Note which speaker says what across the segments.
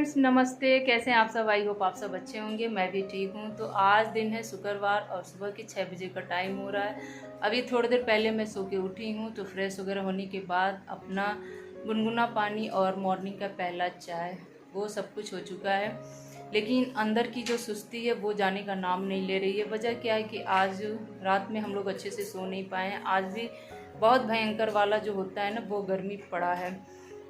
Speaker 1: Friends, नमस्ते। कैसे हैं आप सब? आई होप आप सब अच्छे होंगे। मैं भी ठीक हूँ। तो आज दिन है शुक्रवार और सुबह के 6 बजे का टाइम हो रहा है। अभी थोड़ी देर पहले मैं सो के उठी हूँ, तो फ्रेश वगैरह होने के बाद अपना गुनगुना पानी और मॉर्निंग का पहला चाय वो सब कुछ हो चुका है। लेकिन अंदर की जो सुस्ती है वो जाने का नाम नहीं ले रही है। वजह क्या है कि आज रात में हम लोग अच्छे से सो नहीं पाए हैं। आज भी बहुत भयंकर वाला जो होता है ना, वो गर्मी पड़ा है।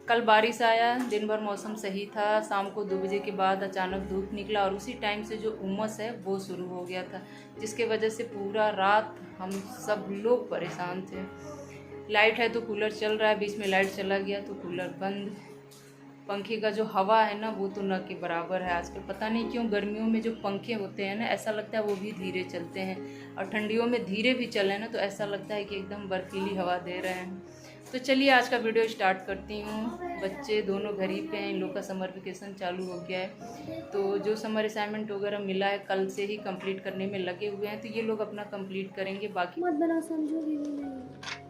Speaker 1: कल बारिश आया, दिन भर मौसम सही था। शाम को 2 बजे के बाद अचानक धूप निकला और उसी टाइम से जो उमस है वो शुरू हो गया था, जिसके वजह से पूरा रात हम सब लोग परेशान थे। लाइट है तो कूलर चल रहा है, बीच में लाइट चला गया तो कूलर बंद। पंखे का जो हवा है ना वो तो न के बराबर है। आजकल पता नहीं क्यों गर्मियों में जो पंखे होते हैं ना, ऐसा लगता है वो भी धीरे चलते हैं, और ठंडियों में धीरे भी चले ना तो ऐसा लगता है कि एकदम बर्फीली हवा दे रहे हैं। तो चलिए आज का वीडियो स्टार्ट करती हूँ। बच्चे दोनों घर ही पे हैं, इन लोग का समर वेकेशन चालू हो गया है। तो जो समर असाइनमेंट वगैरह मिला है कल से ही कंप्लीट करने में लगे हुए हैं, तो ये लोग अपना कंप्लीट करेंगे। बाकी
Speaker 2: मत बना, समझोगे भी नहीं।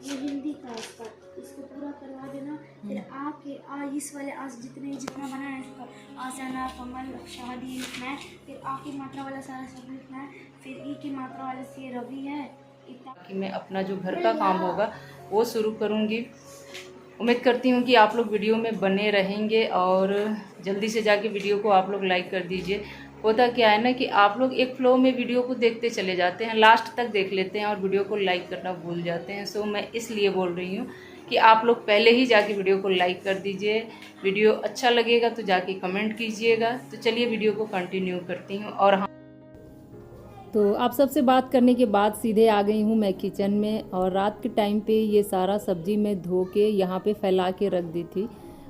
Speaker 2: ये हिंदी का इसको पूरा करवा देना। फिर आके इस वाले आज जितना बना है इसका आसना कमल शादी लिखना है। फिर आ की मात्रा वाला सारा सब लिखना है। फिर ई की मात्रा वाले से रवि है।
Speaker 1: कि मैं अपना जो घर का काम होगा वो शुरू करूँगी। उम्मीद करती हूँ कि आप लोग वीडियो में बने रहेंगे और जल्दी से जाके वीडियो को आप लोग लाइक कर दीजिए। होता क्या है ना कि आप लोग एक फ्लो में वीडियो को देखते चले जाते हैं, लास्ट तक देख लेते हैं और वीडियो को लाइक करना भूल जाते हैं। सो मैं इसलिए बोल रही हूँ कि आप लोग पहले ही जाके वीडियो को लाइक कर दीजिए। वीडियो अच्छा लगेगा तो जाके कमेंट कीजिएगा। तो चलिए वीडियो को कंटिन्यू करती हूँ। और हाँ, तो आप सबसे बात करने के बाद सीधे आ गई हूँ मैं किचन में, और रात के टाइम पे ये सारा सब्जी मैं धो के यहाँ पे फैला के रख दी थी।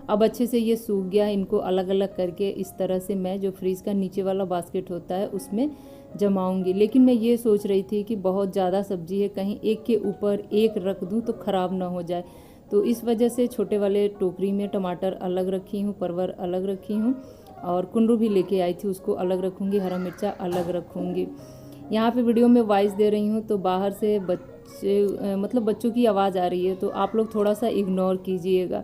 Speaker 1: अब अच्छे से ये सूख गया। इनको अलग अलग करके इस तरह से मैं जो फ्रीज का नीचे वाला बास्केट होता है उसमें जमाऊंगी। लेकिन मैं ये सोच रही थी कि बहुत ज़्यादा सब्जी है, कहीं एक के ऊपर एक रख दूँ तो ख़राब ना हो जाए। तो इस वजह से छोटे वाले टोकरी में टमाटर अलग रखी हूँ, परवर अलग रखी हूँ, और कुंदरू भी लेके आई थी उसको अलग रखूँगी, हरा मिर्चा अलग रखूँगी। यहाँ पे वीडियो में वॉइस दे रही हूँ तो बाहर से बच्चे मतलब बच्चों की आवाज़ आ रही है, तो आप लोग थोड़ा सा इग्नोर कीजिएगा।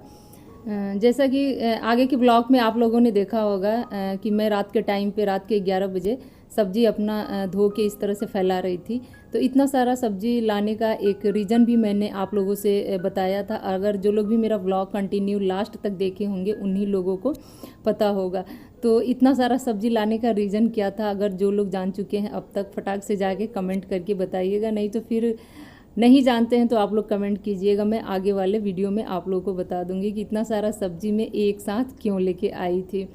Speaker 1: जैसा कि आगे के ब्लॉग में आप लोगों ने देखा होगा कि मैं रात के टाइम पे रात के 11 बजे सब्जी अपना धो के इस तरह से फैला रही थी। तो इतना सारा सब्जी लाने का एक रीज़न भी मैंने आप लोगों से बताया था। अगर जो लोग भी मेरा ब्लॉग कंटिन्यू लास्ट तक देखे होंगे उन्हीं लोगों को पता होगा। तो इतना सारा सब्जी लाने का रीज़न क्या था, अगर जो लोग जान चुके हैं अब तक फटाक से जाके कमेंट करके बताइएगा, नहीं तो फिर नहीं जानते हैं तो आप लोग कमेंट कीजिएगा। मैं आगे वाले वीडियो में आप लोगों को बता दूंगी कि इतना सारा सब्जी मैं एक साथ क्यों लेके आई थी।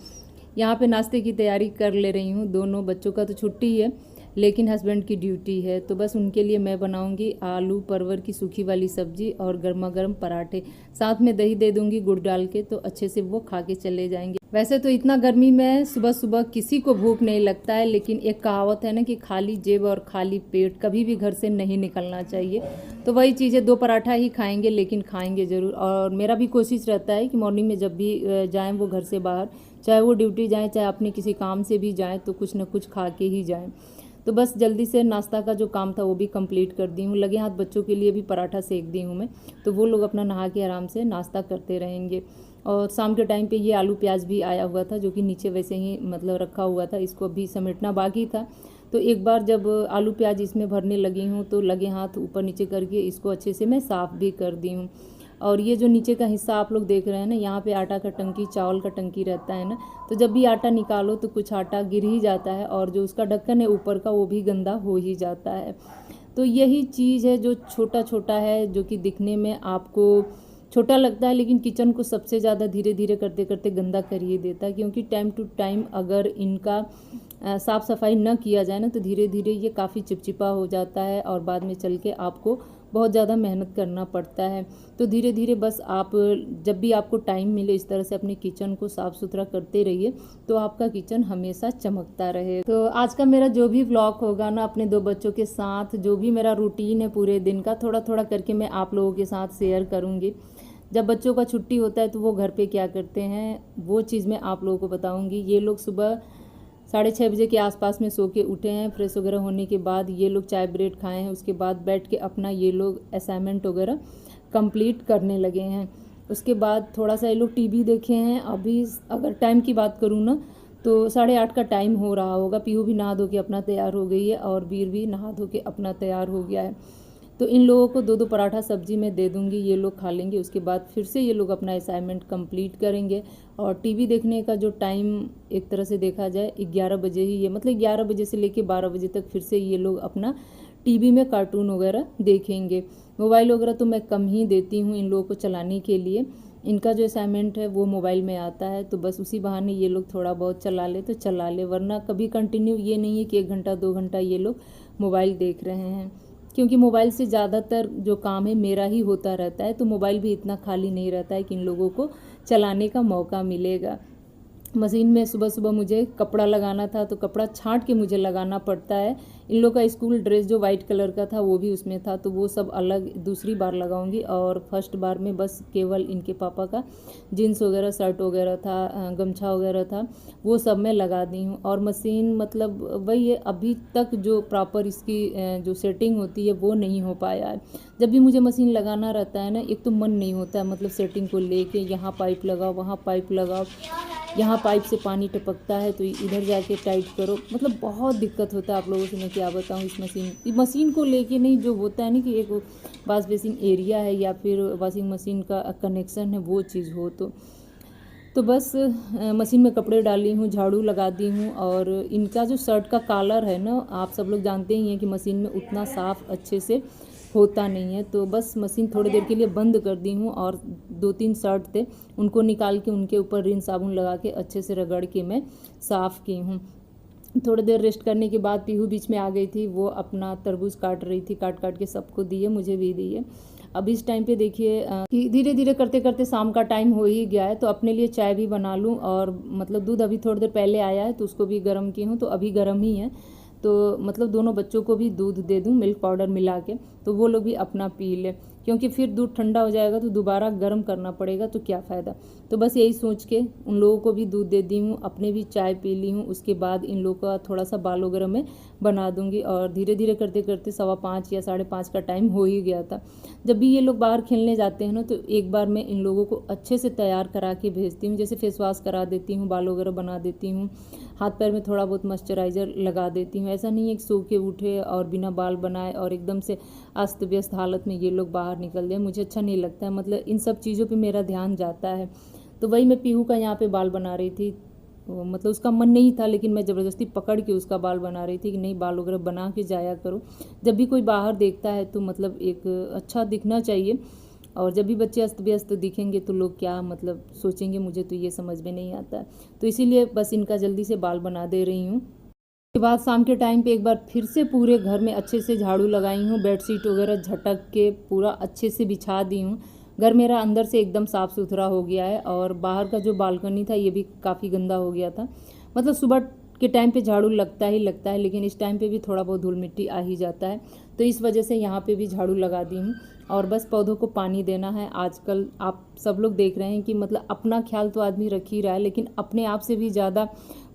Speaker 1: यहाँ पे नाश्ते की तैयारी कर ले रही हूँ। दोनों बच्चों का तो छुट्टी है लेकिन हस्बैंड की ड्यूटी है, तो बस उनके लिए मैं बनाऊंगी आलू परवर की सूखी वाली सब्जी और गर्मा गर्म पराठे। साथ में दही दे दूंगी गुड़ डाल के, तो अच्छे से वो खा के चले जाएंगे। वैसे तो इतना गर्मी में सुबह सुबह किसी को भूख नहीं लगता है, लेकिन एक कहावत है ना कि खाली जेब और खाली पेट कभी भी घर से नहीं निकलना चाहिए। तो वही चीज़ है, 2 पराठा ही खाएंगे लेकिन खाएंगे ज़रूर। और मेरा भी कोशिश रहता है कि मॉर्निंग में जब भी जाएँ वो घर से बाहर, चाहे वो ड्यूटी जाएँ चाहे अपने किसी काम से भी जाएँ, तो कुछ ना कुछ खा के ही जाएँ। तो बस जल्दी से नाश्ता का जो काम था वो भी कंप्लीट कर दी हूँ। लगे हाथ बच्चों के लिए भी पराठा सेक दी हूँ मैं, तो वो लोग अपना नहा के आराम से नाश्ता करते रहेंगे। और शाम के टाइम पे ये आलू प्याज भी आया हुआ था जो कि नीचे वैसे ही मतलब रखा हुआ था, इसको भी समेटना बाकी था। तो एक बार जब आलू प्याज इसमें भरने लगी हूँ तो लगे हाथ ऊपर नीचे करके इसको अच्छे से मैं साफ़ भी कर दी हूँ। और ये जो नीचे का हिस्सा आप लोग देख रहे हैं ना, यहाँ पे आटा का टंकी चावल का टंकी रहता है ना, तो जब भी आटा निकालो तो कुछ आटा गिर ही जाता है, और जो उसका ढक्कन है ऊपर का वो भी गंदा हो ही जाता है। तो यही चीज़ है जो छोटा छोटा है, जो कि दिखने में आपको छोटा लगता है लेकिन किचन को सबसे ज़्यादा धीरे धीरे करते करते गंदा कर ही देता है। क्योंकि टाइम टू टाइम अगर इनका साफ़ सफाई न किया जाए ना तो धीरे धीरे ये काफ़ी चिपचिपा हो जाता है और बाद में चल के आपको बहुत ज़्यादा मेहनत करना पड़ता है। तो धीरे धीरे बस आप जब भी आपको टाइम मिले इस तरह से अपने किचन को साफ़ सुथरा करते रहिए, तो आपका किचन हमेशा चमकता रहे। तो आज का मेरा जो भी व्लॉग होगा ना, अपने 2 बच्चों के साथ जो भी मेरा रूटीन है पूरे दिन का, थोड़ा थोड़ा करके मैं आप लोगों के साथ शेयर करूँगी। जब बच्चों का छुट्टी होता है तो वो घर पे क्या करते हैं वो चीज़ मैं आप लोगों को बताऊँगी। ये लोग सुबह 6:30 बजे के आसपास में सो के उठे हैं। फ्रेश वगैरह होने के बाद ये लोग चाय ब्रेड खाए हैं, उसके बाद बैठ के अपना ये लोग असाइनमेंट वगैरह कंप्लीट करने लगे हैं। उसके बाद थोड़ा सा ये लोग टीवी देखे हैं। अभी अगर टाइम की बात करूँ ना तो 8:30 का टाइम हो रहा होगा। पीहू भी नहा धो के अपना तैयार हो गई है और वीर भी नहा धो के अपना तैयार हो गया है। तो इन लोगों को 2-2 पराठा सब्जी में दे दूंगी, ये लोग खा लेंगे। उसके बाद फिर से ये लोग अपना असाइनमेंट कंप्लीट करेंगे। और टीवी देखने का जो टाइम एक तरह से देखा जाए 11 बजे ही है, मतलब 11 बजे से लेके 12 बजे तक फिर से ये लोग अपना टीवी में कार्टून वगैरह देखेंगे। मोबाइल वगैरह तो मैं कम ही देती हूँ इन लोगों को चलाने के लिए। इनका जो असाइनमेंट है वो मोबाइल में आता है, तो बस उसी बहाने ये लोग थोड़ा बहुत चला ले तो चला ले, वरना कभी कंटिन्यू ये नहीं है कि 1 घंटा 2 घंटा ये लोग मोबाइल देख रहे हैं। क्योंकि मोबाइल से ज़्यादातर जो काम है मेरा ही होता रहता है, तो मोबाइल भी इतना खाली नहीं रहता है कि इन लोगों को चलाने का मौका मिलेगा। मशीन में सुबह सुबह मुझे कपड़ा लगाना था, तो कपड़ा छांट के मुझे लगाना पड़ता है। इन लोग का स्कूल ड्रेस जो वाइट कलर का था वो भी उसमें था, तो वो सब अलग दूसरी बार लगाऊंगी। और फर्स्ट बार में बस केवल इनके पापा का जीन्स वगैरह, शर्ट वगैरह था, गमछा वगैरह था, वो सब मैं लगा दी हूँ। और मशीन मतलब वही है, अभी तक जो प्रॉपर इसकी जो सेटिंग होती है वो नहीं हो पाया है। जब भी मुझे मशीन लगाना रहता है ना, एक तो मन नहीं होता है, मतलब सेटिंग को लेके यहाँ पाइप लगाओ, वहाँ पाइप लगाओ, यहाँ पाइप से पानी टपकता है तो इधर जाके टाइट करो, मतलब बहुत दिक्कत होता है। आप लोगों से मैं क्या बताऊँ इस मशीन को लेके। नहीं, जो होता है ना कि एक वॉश बेसिन एरिया है या फिर वॉशिंग मशीन का कनेक्शन है वो चीज़ हो तो बस मशीन में कपड़े डाली हूँ, झाड़ू लगा दी हूँ। और इनका जो शर्ट का कॉलर है ना, आप सब लोग जानते ही हैं कि मशीन में उतना साफ़ अच्छे से होता नहीं है, तो बस मशीन थोड़ी देर के लिए बंद कर दी हूँ। और 2-3 शर्ट थे उनको निकाल के उनके ऊपर रिन साबुन लगा के अच्छे से रगड़ के मैं साफ़ की हूँ। थोड़ी देर रेस्ट करने के बाद पीहू बीच में आ गई थी, वो अपना तरबूज काट रही थी, काट काट के सबको दिए, मुझे भी दिए। अब इस टाइम पे देखिए कि धीरे धीरे करते करते शाम का टाइम हो ही गया है, तो अपने लिए चाय भी बना लूँ। और मतलब दूध अभी थोड़ी देर पहले आया है तो उसको भी गर्म की हूँ, तो अभी गर्म ही है, तो मतलब दोनों बच्चों को भी दूध दे दूँ मिल्क पाउडर मिला के, तो वो लोग भी अपना पी ले, क्योंकि फिर दूध ठंडा हो जाएगा तो दोबारा गर्म करना पड़ेगा तो क्या फ़ायदा। तो बस यही सोच के उन लोगों को भी दूध दे दी हूँ, अपने भी चाय पी ली हूँ। उसके बाद इन लोगों का थोड़ा सा बाल वगैरह में बना दूंगी। और धीरे धीरे करते करते 5:15 या 5:30 का टाइम हो ही गया था। जब भी ये लोग बाहर खेलने जाते हैं ना, तो एक बार मैं इन लोगों को अच्छे से तैयार करा के भेजती हूँ, जैसे फेस वॉश करा देती हूँ, बाल वगैरह बना देती हूँ, हाथ पैर में थोड़ा बहुत मॉइस्चराइज़र लगा देती हूँ। ऐसा नहीं है कि सो के उठे और बिना बाल बनाए और एकदम से अस्त व्यस्त हालत में ये लोग बाहर निकल जाए, मुझे अच्छा नहीं लगता है। मतलब इन सब चीज़ों पे मेरा ध्यान जाता है। तो वही मैं पीहू का यहाँ पे बाल बना रही थी, मतलब उसका मन नहीं था, लेकिन मैं ज़बरदस्ती पकड़ के उसका बाल बना रही थी कि नहीं, बाल वगैरह बना के जाया करो। जब भी कोई बाहर देखता है तो मतलब एक अच्छा दिखना चाहिए, और जब भी बच्चे अस्त व्यस्त दिखेंगे तो लोग क्या मतलब सोचेंगे, मुझे तो ये समझ में नहीं आता है। तो इसीलिए बस इनका जल्दी से बाल बना दे रही हूँ। उसके बाद शाम के टाइम पे एक बार फिर से पूरे घर में अच्छे से झाड़ू लगाई हूँ, बेडशीट वगैरह झटक के पूरा अच्छे से बिछा दी हूँ। घर मेरा अंदर से एकदम साफ़ सुथरा हो गया है, और बाहर का जो बालकनी था ये भी काफ़ी गंदा हो गया था। मतलब सुबह के टाइम पे झाड़ू लगता ही लगता है, लेकिन इस टाइम पे भी थोड़ा बहुत धूल मिट्टी आ ही जाता है, तो इस वजह से यहाँ पे भी झाड़ू लगा दी हूँ। और बस पौधों को पानी देना है। आजकल आप सब लोग देख रहे हैं कि मतलब अपना ख्याल तो आदमी रख ही रहा है, लेकिन अपने आप से भी ज़्यादा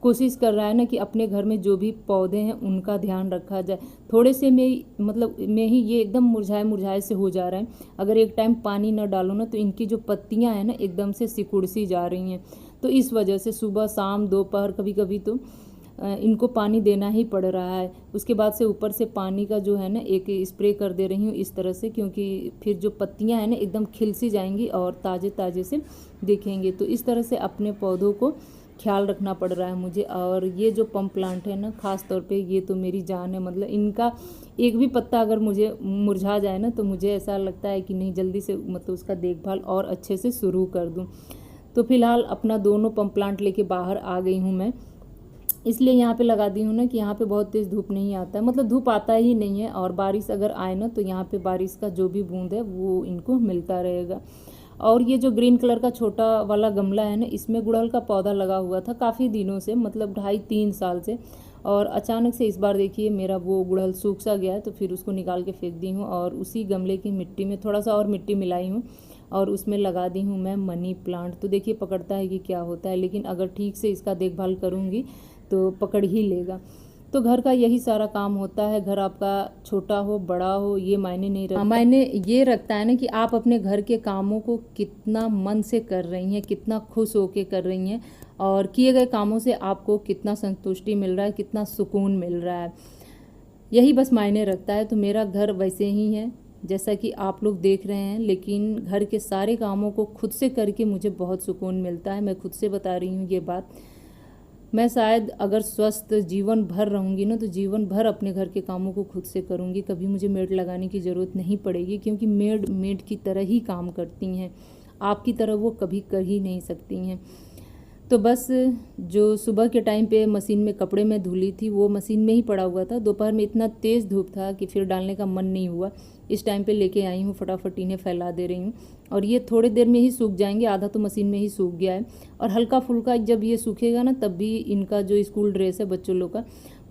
Speaker 1: कोशिश कर रहा है ना कि अपने घर में जो भी पौधे हैं उनका ध्यान रखा जाए। थोड़े से में ही ये एकदम मुरझाए मुरझाए से हो जा रहे हैं। अगर एक टाइम पानी न डालो ना, तो इनकी जो पत्तियां हैं ना एकदम से सिकुड़ सी जा रही हैं। तो इस वजह से सुबह शाम दोपहर कभी कभी तो इनको पानी देना ही पड़ रहा है। उसके बाद से ऊपर से पानी का जो है ना एक स्प्रे कर दे रही हूँ इस तरह से, क्योंकि फिर जो पत्तियां हैं ना एकदम खिल सी जाएंगी और ताज़े ताज़े से दिखेंगे। तो इस तरह से अपने पौधों को ख्याल रखना पड़ रहा है मुझे। और ये जो पम प्लांट है ना, ख़ास तौर पे ये तो मेरी जान है। मतलब इनका एक भी पत्ता अगर मुझे मुरझा जाए ना, तो मुझे ऐसा लगता है कि नहीं, जल्दी से मतलब उसका देखभाल और अच्छे से शुरू कर दूँ। तो फिलहाल अपना दोनों पम प्लांट लेके बाहर आ गई हूँ मैं, इसलिए यहाँ पे लगा दी हूँ ना कि यहाँ पे बहुत तेज़ धूप नहीं आता है, मतलब धूप आता ही नहीं है। और बारिश अगर आए ना, तो यहाँ पे बारिश का जो भी बूंद है वो इनको मिलता रहेगा। और ये जो ग्रीन कलर का छोटा वाला गमला है ना, इसमें गुड़हल का पौधा लगा हुआ था काफ़ी दिनों से, मतलब 2.5-3 साल से। और अचानक से इस बार देखिए मेरा वो गुड़हल सूख सा गया है, तो फिर उसको निकाल के फेंक दी हूँ। और उसी गमले की मिट्टी में थोड़ा सा और मिट्टी मिलाई हूँ और उसमें लगा दी हूँ मैं मनी प्लांट। तो देखिए पकड़ता है कि क्या होता है, लेकिन अगर ठीक से इसका देखभाल करूँगी तो पकड़ ही लेगा। तो घर का यही सारा काम होता है। घर आपका छोटा हो बड़ा हो ये मायने नहीं रखता, मायने ये रखता है ना कि आप अपने घर के कामों को कितना मन से कर रही हैं, कितना खुश होके कर रही हैं और किए गए कामों से आपको कितना संतुष्टि मिल रहा है, कितना सुकून मिल रहा है, यही बस मायने रखता है। तो मेरा घर वैसे ही है जैसा कि आप लोग देख रहे हैं, लेकिन घर के सारे कामों को खुद से करके मुझे बहुत सुकून मिलता है। मैं खुद से बता रही हूँ ये बात। मैं शायद अगर स्वस्थ जीवन भर रहूँगी ना तो जीवन भर अपने घर के कामों को खुद से करूँगी, कभी मुझे मेड लगाने की ज़रूरत नहीं पड़ेगी, क्योंकि मेड की तरह ही काम करती हैं, आपकी तरह वो कभी कर ही नहीं सकती हैं। तो बस जो सुबह के टाइम पे मशीन में कपड़े में धुली थी वो मशीन में ही पड़ा हुआ था। दोपहर में इतना तेज़ धूप था कि फिर डालने का मन नहीं हुआ। इस टाइम पे लेके आई हूँ, फटाफट इन्हें फैला दे रही हूँ और ये थोड़ी देर में ही सूख जाएंगे। आधा तो मशीन में ही सूख गया है और हल्का फुल्का जब ये सूखेगा ना तब भी इनका जो स्कूल ड्रेस है बच्चों लोग का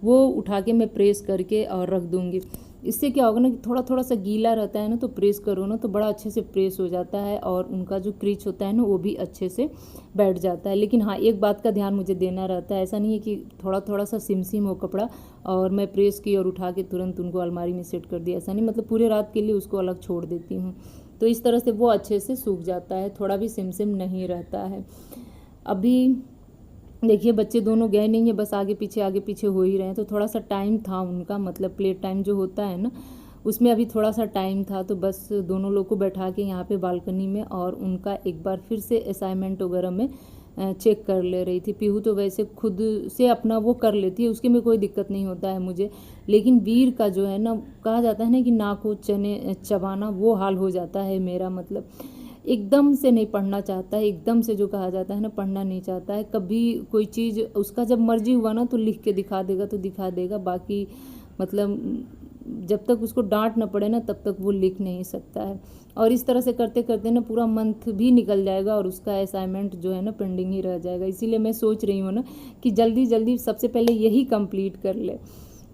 Speaker 1: वो उठा के मैं प्रेस करके और रख दूँगी। इससे क्या होगा ना कि थोड़ा थोड़ा सा गीला रहता है ना, तो प्रेस करो ना तो बड़ा अच्छे से प्रेस हो जाता है और उनका जो क्रीच होता है ना वो भी अच्छे से बैठ जाता है। लेकिन हाँ, एक बात का ध्यान मुझे देना रहता है, ऐसा नहीं है कि थोड़ा थोड़ा सा सिम हो कपड़ा और मैं प्रेस की और उठा के तुरंत उनको अलमारी में सेट कर दिया, ऐसा नहीं। मतलब पूरे रात के लिए उसको अलग छोड़ देती हूँ, तो इस तरह से वो अच्छे से सूख जाता है, थोड़ा भी सिम नहीं रहता है। अभी देखिए बच्चे दोनों गए नहीं है, बस आगे पीछे हो ही रहे हैं। तो थोड़ा सा टाइम था उनका, मतलब प्ले टाइम जो होता है ना उसमें अभी थोड़ा सा टाइम था, तो बस दोनों लोग को बैठा के यहाँ पे बालकनी में और उनका एक बार फिर से असाइनमेंट वगैरह में चेक कर ले रही थी। पीहू तो वैसे खुद से अपना वो कर लेती है, उसके में कोई दिक्कत नहीं होता है मुझे, लेकिन वीर का जो है ना, कहा जाता है ना कि नाक को चने चबाना, वो हाल हो जाता है मेरा। मतलब एकदम से नहीं पढ़ना चाहता है, एकदम से जो कहा जाता है ना पढ़ना नहीं चाहता है। कभी कोई चीज़ उसका जब मर्जी हुआ ना तो लिख के दिखा देगा तो दिखा देगा, बाकी मतलब जब तक उसको डांट न पड़े ना तब तक वो लिख नहीं सकता है। और इस तरह से करते करते ना पूरा मंथ भी निकल जाएगा और उसका असाइनमेंट जो है ना पेंडिंग ही रह जाएगा। इसीलिए मैं सोच रही हूँ ना कि जल्दी जल्दी सबसे पहले यही कंप्लीट कर ले।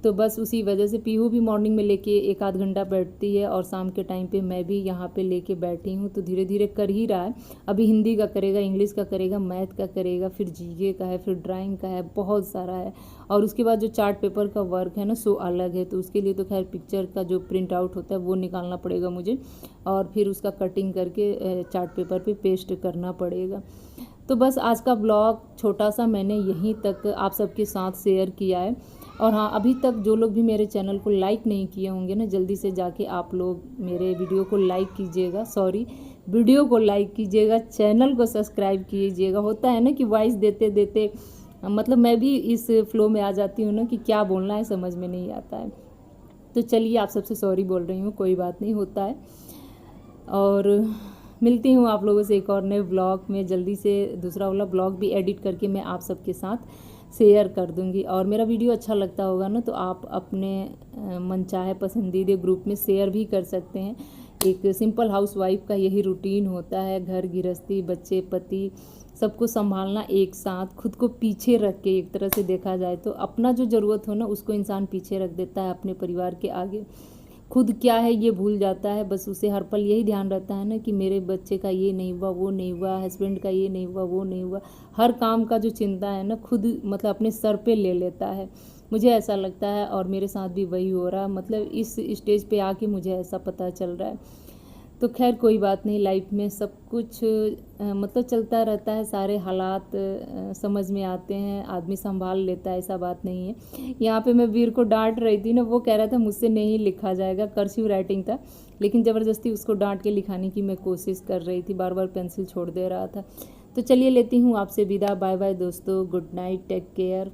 Speaker 1: तो बस उसी वजह से पीहू भी मॉर्निंग में लेके 1 आध घंटा बैठती है और शाम के टाइम पे मैं भी यहाँ पे लेके बैठी हूँ, तो धीरे धीरे कर ही रहा है। अभी हिंदी का करेगा, इंग्लिश का करेगा, मैथ का करेगा, फिर जीके का है, फिर ड्राइंग का है, बहुत सारा है। और उसके बाद जो चार्ट पेपर का वर्क है ना सो अलग है, तो उसके लिए तो खैर पिक्चर का जो प्रिंट आउट होता है वो निकालना पड़ेगा मुझे और फिर उसका कटिंग करके चार्ट पेपर पे पेस्ट करना पड़ेगा। तो बस आज का ब्लॉग छोटा सा मैंने यहीं तक आप सबके साथ शेयर किया है। और हाँ, अभी तक जो लोग भी मेरे चैनल को लाइक नहीं किए होंगे ना, जल्दी से जाके आप लोग मेरे वीडियो को लाइक कीजिएगा, वीडियो को लाइक कीजिएगा, चैनल को सब्सक्राइब कीजिएगा। होता है ना कि वॉइस देते देते मतलब मैं भी इस फ्लो में आ जाती हूँ ना कि क्या बोलना है समझ में नहीं आता है। तो चलिए आप सबसे सॉरी बोल रही हूँ, कोई बात नहीं, होता है। और मिलती हूँ आप लोगों से एक और नए ब्लॉग में। जल्दी से दूसरा वाला ब्लॉग भी एडिट करके मैं आप सबके साथ शेयर कर दूंगी। और मेरा वीडियो अच्छा लगता होगा ना तो आप अपने मनचाहे पसंदीदा ग्रुप में शेयर भी कर सकते हैं। एक सिंपल हाउसवाइफ का यही रूटीन होता है, घर गृहस्थी, बच्चे, पति, सबको संभालना एक साथ, खुद को पीछे रख के। एक तरह से देखा जाए तो अपना जो ज़रूरत हो ना उसको इंसान पीछे रख देता है अपने परिवार के आगे, खुद क्या है ये भूल जाता है। बस उसे हर पल यही ध्यान रहता है ना कि मेरे बच्चे का ये नहीं हुआ, वो नहीं हुआ, हस्बैंड का ये नहीं हुआ, वो नहीं हुआ। हर काम का जो चिंता है ना खुद मतलब अपने सर पे ले लेता है, मुझे ऐसा लगता है। और मेरे साथ भी वही हो रहा, मतलब इस स्टेज पे आके मुझे ऐसा पता चल रहा है। तो खैर कोई बात नहीं, लाइफ में सब कुछ मतलब चलता रहता है, सारे हालात समझ में आते हैं, आदमी संभाल लेता है, ऐसा बात नहीं है। यहाँ पे मैं वीर को डांट रही थी ना, वो कह रहा था मुझसे नहीं लिखा जाएगा, कर्सिव राइटिंग था, लेकिन ज़बरदस्ती उसको डांट के लिखाने की मैं कोशिश कर रही थी, बार बार पेंसिल छोड़ दे रहा था। तो चलिए लेती हूँ आपसे विदा, बाय बाय दोस्तों, गुड नाइट, टेक केयर।